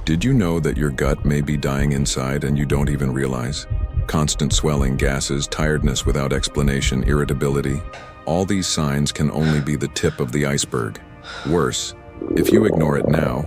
Did you know that your gut may be dying inside and you don't even realize? Constant swelling, gases, tiredness without explanation, irritability. All these signs can only be the tip of the iceberg. Worse, if you ignore it now,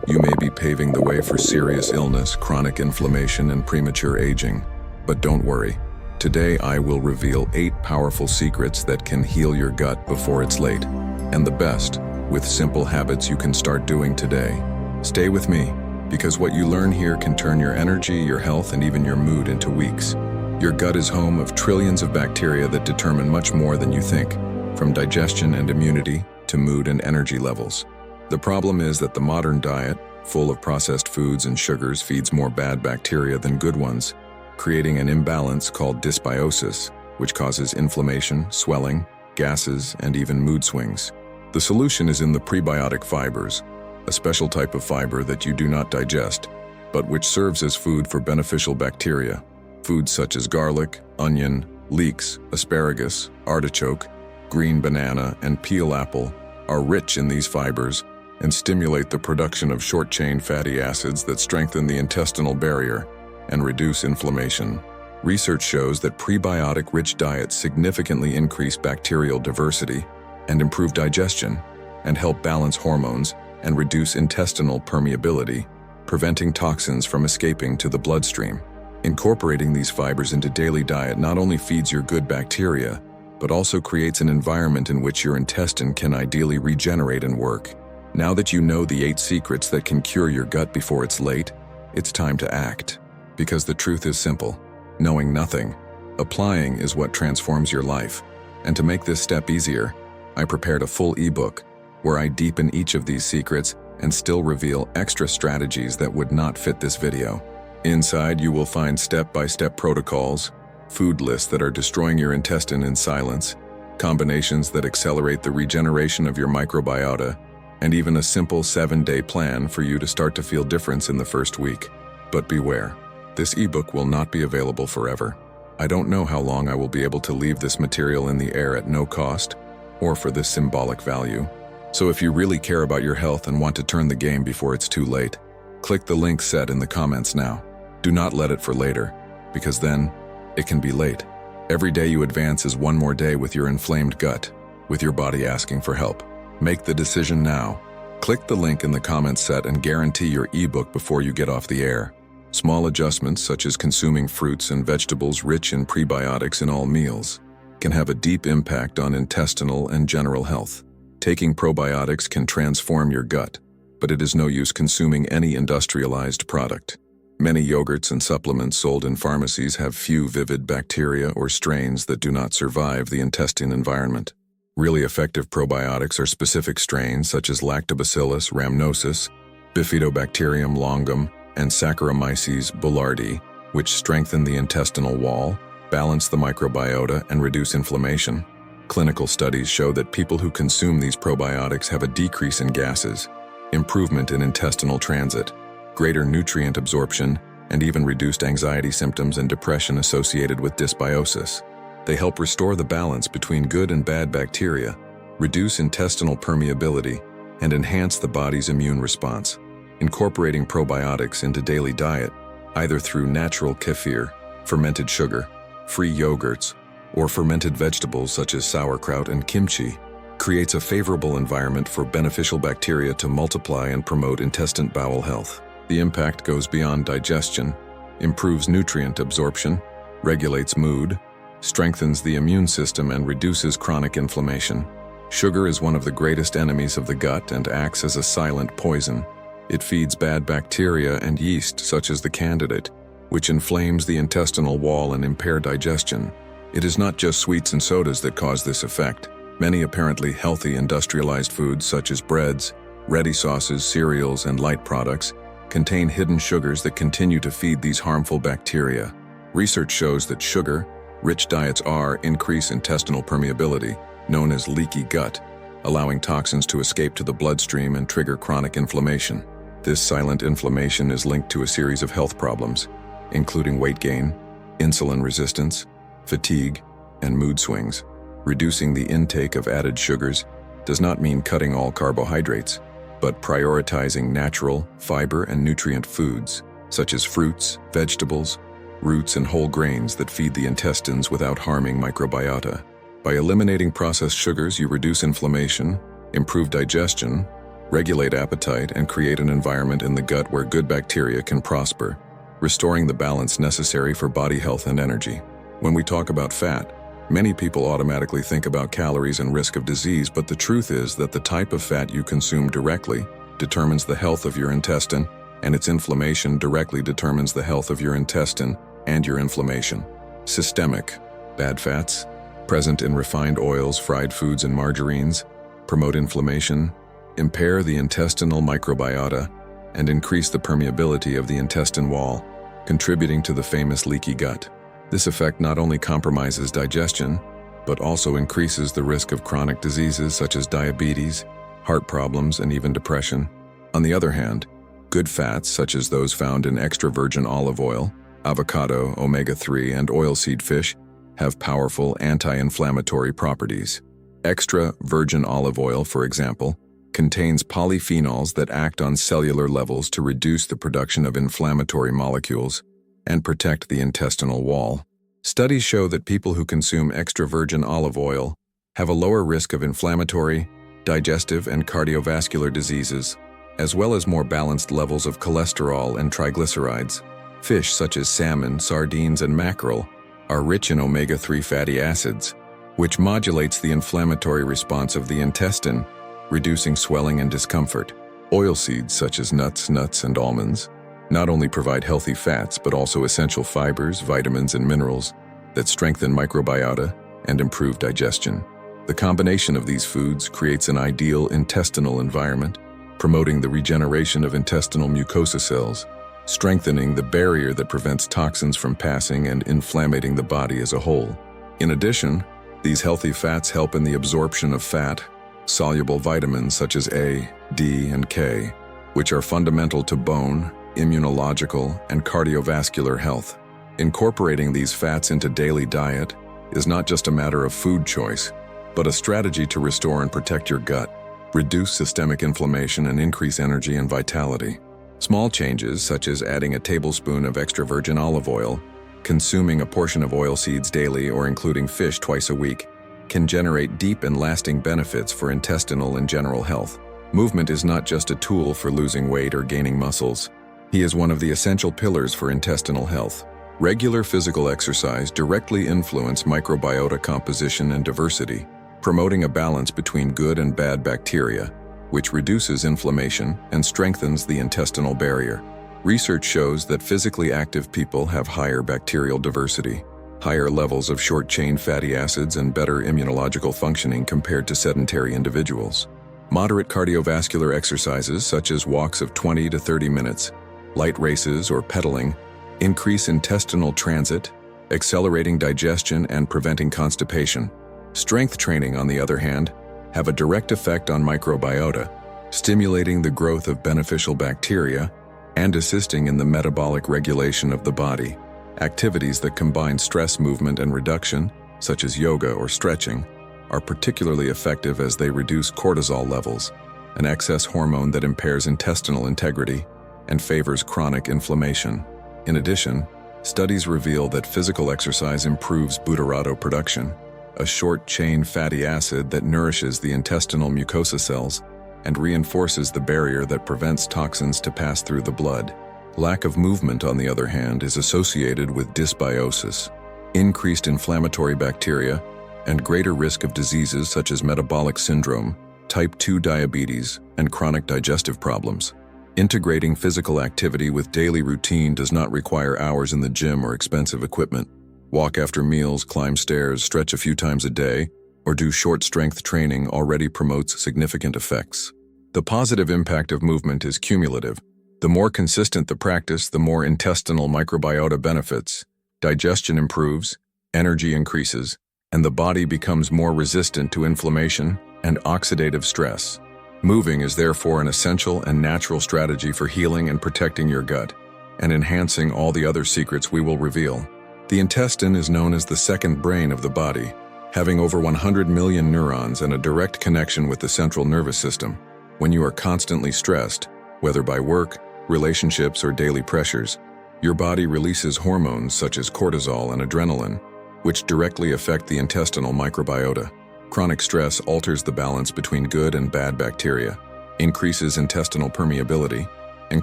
you may be paving the way for serious illness, chronic inflammation, and premature aging. But don't worry. Today I will reveal 8 powerful secrets that can heal your gut before it's late. And the best, with simple habits you can start doing today. Stay with me, because what you learn here can turn your energy, your health, and even your mood into weeks. Your gut is home of trillions of bacteria that determine much more than you think, from digestion and immunity to mood and energy levels. The problem is that the modern diet, full of processed foods and sugars, feeds more bad bacteria than good ones, creating an imbalance called dysbiosis, which causes inflammation, swelling, gases, and even mood swings. The solution is in the prebiotic fibers, a special type of fiber that you do not digest, but which serves as food for beneficial bacteria. Foods such as garlic, onion, leeks, asparagus, artichoke, green banana, and peel apple are rich in these fibers and stimulate the production of short-chain fatty acids that strengthen the intestinal barrier and reduce inflammation. Research shows that prebiotic-rich diets significantly increase bacterial diversity and improve digestion, and help balance hormones and reduce intestinal permeability, preventing toxins from escaping to the bloodstream. Incorporating these fibers into daily diet not only feeds your good bacteria, but also creates an environment in which your intestine can ideally regenerate and work. Now that you know the 8 secrets that can cure your gut before it's late, it's time to act. Because the truth is simple. Knowing nothing, applying is what transforms your life. And to make this step easier, I prepared a full ebook where I deepen each of these secrets and still reveal extra strategies that would not fit this video. Inside, you will find step-by-step protocols, food lists that are destroying your intestine in silence, combinations that accelerate the regeneration of your microbiota, and even a simple 7-day plan for you to start to feel difference in the first week. But beware. This ebook will not be available forever. I don't know how long I will be able to leave this material in the air at no cost, or for this symbolic value. So if you really care about your health and want to turn the game before it's too late, click the link set in the comments now. Do not let it for later, because then it can be late. Every day you advance is one more day with your inflamed gut, with your body asking for help. Make the decision now. Click the link in the comments set and guarantee your ebook before you get off the air. Small adjustments, such as consuming fruits and vegetables rich in prebiotics in all meals, can have a deep impact on intestinal and general health. Taking probiotics can transform your gut, but it is no use consuming any industrialized product. Many yogurts and supplements sold in pharmacies have few vivid bacteria or strains that do not survive the intestine environment. Really effective probiotics are specific strains such as Lactobacillus rhamnosus, Bifidobacterium longum, and Saccharomyces boulardii, which strengthen the intestinal wall, balance the microbiota, and reduce inflammation. Clinical studies show that people who consume these probiotics have a decrease in gases, improvement in intestinal transit, greater nutrient absorption, and even reduced anxiety symptoms and depression associated with dysbiosis. They help restore the balance between good and bad bacteria, reduce intestinal permeability, and enhance the body's immune response. Incorporating probiotics into daily diet, either through natural kefir, fermented sugar, free yogurts, or fermented vegetables such as sauerkraut and kimchi, creates a favorable environment for beneficial bacteria to multiply and promote intestinal bowel health. The impact goes beyond digestion, improves nutrient absorption, regulates mood, strengthens the immune system, and reduces chronic inflammation. Sugar is one of the greatest enemies of the gut and acts as a silent poison. It feeds bad bacteria and yeast such as the Candida, which inflames the intestinal wall and impair digestion. It is not just sweets and sodas that cause this effect. Many apparently healthy industrialized foods such as breads, ready sauces, cereals, and light products contain hidden sugars that continue to feed these harmful bacteria. Research shows that sugar-rich diets increase intestinal permeability, known as leaky gut, allowing toxins to escape to the bloodstream and trigger chronic inflammation. This silent inflammation is linked to a series of health problems, including weight gain, insulin resistance, fatigue, and mood swings. Reducing the intake of added sugars does not mean cutting all carbohydrates. but prioritizing natural, fiber and nutrient foods, such as fruits, vegetables, roots and whole grains that feed the intestines without harming microbiota. By eliminating processed sugars, you reduce inflammation, improve digestion, regulate appetite, and create an environment in the gut where good bacteria can prosper, restoring the balance necessary for body health and energy. When we talk about fat, many people automatically think about calories and risk of disease, but the truth is that the type of fat you consume directly determines the health of your intestine, and its inflammation directly determines the health of your intestine and your inflammation. Systemic, bad fats, present in refined oils, fried foods, and margarines, promote inflammation, impair the intestinal microbiota, and increase the permeability of the intestine wall, contributing to the famous leaky gut. This effect not only compromises digestion, but also increases the risk of chronic diseases such as diabetes, heart problems, and even depression. On the other hand, good fats, such as those found in extra virgin olive oil, avocado, omega-3, and oilseed fish, have powerful anti-inflammatory properties. Extra virgin olive oil, for example, contains polyphenols that act on cellular levels to reduce the production of inflammatory molecules and protect the intestinal wall. Studies show that people who consume extra virgin olive oil have a lower risk of inflammatory, digestive, and cardiovascular diseases, as well as more balanced levels of cholesterol and triglycerides. Fish such as salmon, sardines, and mackerel are rich in omega-3 fatty acids, which modulates the inflammatory response of the intestine, reducing swelling and discomfort. Oilseeds such as nuts, and almonds not only provide healthy fats but also essential fibers, vitamins, and minerals that strengthen microbiota and improve digestion. The combination of these foods creates an ideal intestinal environment, promoting the regeneration of intestinal mucosa cells, strengthening the barrier that prevents toxins from passing and inflamming the body as a whole. In addition, these healthy fats help in the absorption of fat-soluble vitamins such as A, D, and K, which are fundamental to bone, immunological, and cardiovascular health. Incorporating these fats into daily diet is not just a matter of food choice, but a strategy to restore and protect your gut, reduce systemic inflammation, and increase energy and vitality. Small changes, such as adding a tablespoon of extra virgin olive oil, consuming a portion of oil seeds daily, or including fish twice a week, can generate deep and lasting benefits for intestinal and general health. Movement is not just a tool for losing weight or gaining muscles. He is one of the essential pillars for intestinal health. Regular physical exercise directly influences microbiota composition and diversity, promoting a balance between good and bad bacteria, which reduces inflammation and strengthens the intestinal barrier. Research shows that physically active people have higher bacterial diversity, higher levels of short-chain fatty acids, and better immunological functioning compared to sedentary individuals. Moderate cardiovascular exercises such as walks of 20 to 30 minutes, light races, or pedaling increase intestinal transit, accelerating digestion and preventing constipation. Strength training, on the other hand, have a direct effect on microbiota, stimulating the growth of beneficial bacteria and assisting in the metabolic regulation of the body. Activities that combine stress movement and reduction, such as yoga or stretching, are particularly effective as they reduce cortisol levels, an excess hormone that impairs intestinal integrity and favors chronic inflammation. In addition, studies reveal that physical exercise improves butyrate production, a short-chain fatty acid that nourishes the intestinal mucosa cells and reinforces the barrier that prevents toxins to pass through the blood. Lack of movement, on the other hand, is associated with dysbiosis, increased inflammatory bacteria, and greater risk of diseases such as metabolic syndrome, type 2 diabetes, and chronic digestive problems. Integrating physical activity with daily routine does not require hours in the gym or expensive equipment. Walk after meals, climb stairs, stretch a few times a day, or do short strength training already promotes significant effects. The positive impact of movement is cumulative. The more consistent the practice, the more intestinal microbiota benefits. Digestion improves, energy increases, and the body becomes more resistant to inflammation and oxidative stress. Moving is therefore an essential and natural strategy for healing and protecting your gut, and enhancing all the other secrets we will reveal. The intestine is known as the second brain of the body, having over 100 million neurons and a direct connection with the central nervous system. When you are constantly stressed, whether by work, relationships, or daily pressures, your body releases hormones such as cortisol and adrenaline, which directly affect the intestinal microbiota. Chronic stress alters the balance between good and bad bacteria, increases intestinal permeability, and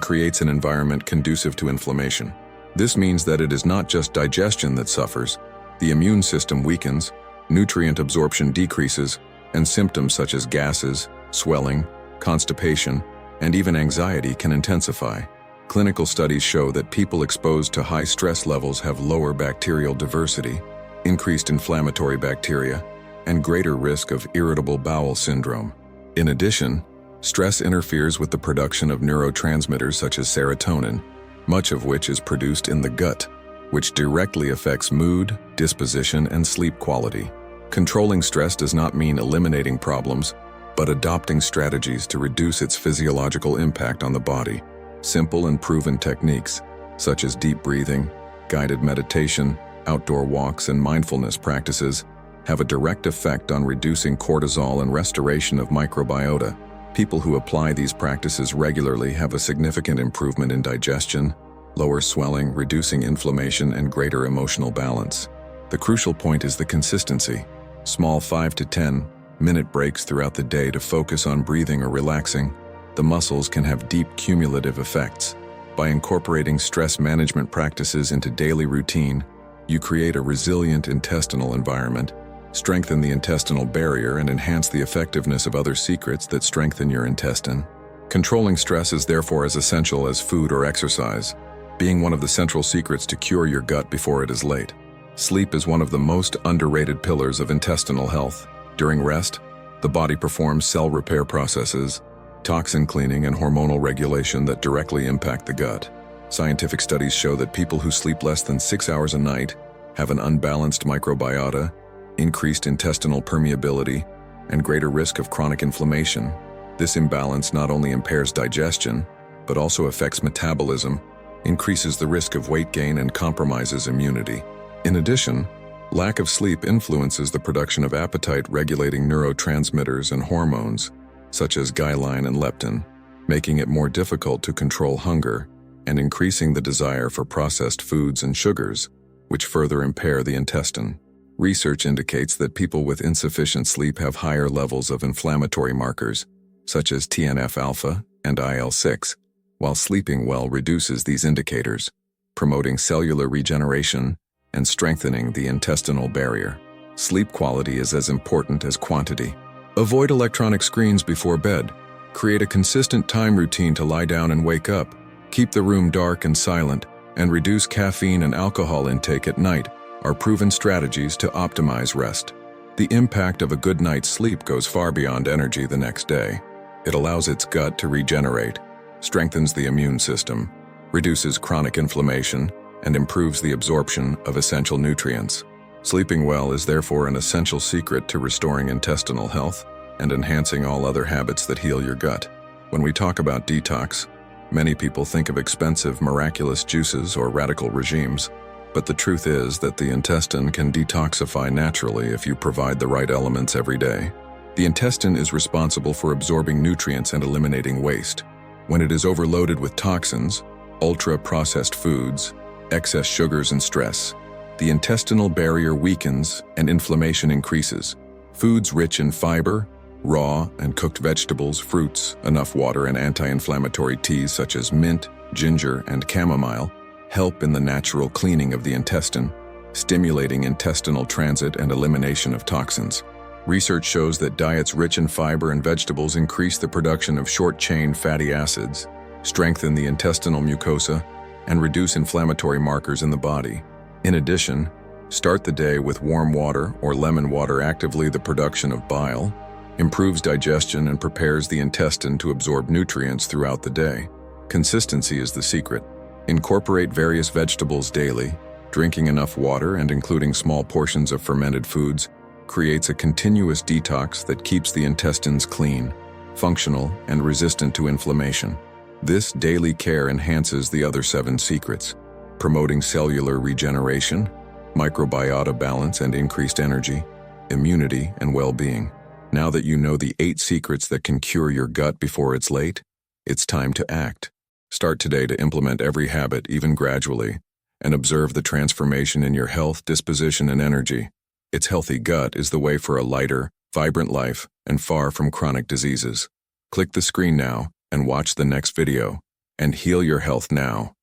creates an environment conducive to inflammation. This means that it is not just digestion that suffers. The immune system weakens, nutrient absorption decreases, and symptoms such as gases, swelling, constipation, and even anxiety can intensify. Clinical studies show that people exposed to high stress levels have lower bacterial diversity, increased inflammatory bacteria, and greater risk of irritable bowel syndrome. In addition, stress interferes with the production of neurotransmitters such as serotonin, much of which is produced in the gut, which directly affects mood, disposition, and sleep quality. Controlling stress does not mean eliminating problems, but adopting strategies to reduce its physiological impact on the body. Simple and proven techniques, such as deep breathing, guided meditation, outdoor walks, and mindfulness practices, have a direct effect on reducing cortisol and restoration of microbiota. People who apply these practices regularly have a significant improvement in digestion, lower swelling, reducing inflammation, and greater emotional balance. The crucial point is the consistency. Small 5 to 10-minute breaks throughout the day to focus on breathing or relaxing the muscles can have deep cumulative effects. By incorporating stress management practices into daily routine, you create a resilient intestinal environment, strengthen the intestinal barrier, and enhance the effectiveness of other secrets that strengthen your intestine. Controlling stress is therefore as essential as food or exercise, being one of the central secrets to cure your gut before it is late. Sleep is one of the most underrated pillars of intestinal health. During rest, the body performs cell repair processes, toxin cleaning, and hormonal regulation that directly impact the gut. Scientific studies show that people who sleep less than 6 hours a night have an unbalanced microbiota, increased intestinal permeability, and greater risk of chronic inflammation. This imbalance not only impairs digestion, but also affects metabolism, increases the risk of weight gain, and compromises immunity. In addition, lack of sleep influences the production of appetite-regulating neurotransmitters and hormones, such as ghrelin and leptin, making it more difficult to control hunger and increasing the desire for processed foods and sugars, which further impair the intestine. Research indicates that people with insufficient sleep have higher levels of inflammatory markers, such as TNF-alpha and IL-6, while sleeping well reduces these indicators, promoting cellular regeneration and strengthening the intestinal barrier. Sleep quality is as important as quantity. Avoid electronic screens before bed. Create a consistent time routine to lie down and wake up. Keep the room dark and silent, and reduce caffeine and alcohol intake at night are proven strategies to optimize rest. The impact of a good night's sleep goes far beyond energy the next day. It allows its gut to regenerate, strengthens the immune system, reduces chronic inflammation, and improves the absorption of essential nutrients. Sleeping well is therefore an essential secret to restoring intestinal health and enhancing all other habits that heal your gut. When we talk about detox, many people think of expensive, miraculous juices or radical regimes, but the truth is that the intestine can detoxify naturally if you provide the right elements every day. The intestine is responsible for absorbing nutrients and eliminating waste. When it is overloaded with toxins, ultra-processed foods, excess sugars, and stress, the intestinal barrier weakens and inflammation increases. Foods rich in fiber, raw and cooked vegetables, fruits, enough water, and anti-inflammatory teas such as mint, ginger, and chamomile help in the natural cleaning of the intestine, stimulating intestinal transit and elimination of toxins. Research shows that diets rich in fiber and vegetables increase the production of short-chain fatty acids, strengthen the intestinal mucosa, and reduce inflammatory markers in the body. In addition, start the day with warm water or lemon water actively the production of bile, improves digestion, and prepares the intestine to absorb nutrients throughout the day. Consistency is the secret. Incorporate various vegetables daily. Drinking enough water and including small portions of fermented foods creates a continuous detox that keeps the intestines clean, functional, and resistant to inflammation. This daily care enhances the other 7 secrets, promoting cellular regeneration, microbiota balance and increased energy, immunity, and well-being. Now that you know the 8 secrets that can cure your gut before it's late, it's time to act. Start today to implement every habit, even gradually, and observe the transformation in your health, disposition, and energy. Its healthy gut is the way for a lighter, vibrant life and far from chronic diseases. Click the screen now and watch the next video, and heal your health now.